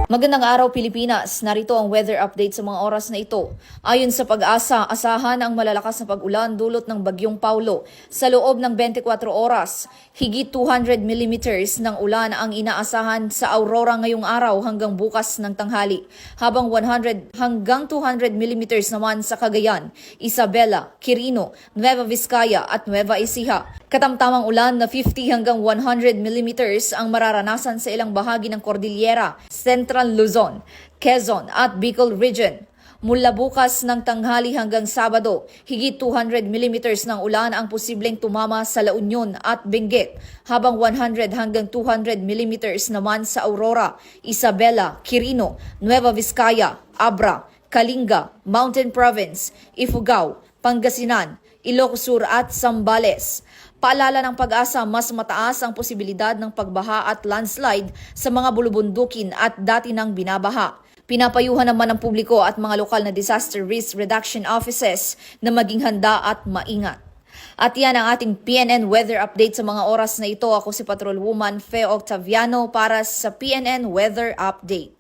Magandang araw Pilipinas, narito ang weather update sa mga oras na ito. Ayon sa Pag-asa, asahan ang malalakas na pag-ulan dulot ng Bagyong Paulo. Sa loob ng 24 oras, higit 200 millimeters ng ulan ang inaasahan sa Aurora ngayong araw hanggang bukas ng tanghali. Habang 100 hanggang 200 millimeters naman sa Cagayan, Isabela, Quirino, Nueva Vizcaya at Nueva Ecija. Katamtamang ulan na 50 hanggang 100 millimeters ang mararanasan sa ilang bahagi ng Cordillera, Central Luzon, Quezon at Bicol Region. Mula bukas ng tanghali hanggang Sabado, higit 200 millimeters ng ulan ang posibleng tumama sa La Union at Benguet, habang 100 hanggang 200 millimeters naman sa Aurora, Isabela, Quirino, Nueva Vizcaya, Abra, Kalinga, Mountain Province, Ifugao, Pangasinan, Ilocos Sur at Zambales. Paalala ng Pag-asa, mas mataas ang posibilidad ng pagbaha at landslide sa mga bulubundukin at dati nang binabaha. Pinapayuhan naman ng publiko at mga lokal na disaster risk reduction offices na maging handa at maingat. At yan ang ating PNN weather update sa mga oras na ito. Ako si Patrolwoman Fe Octaviano para sa PNN Weather Update.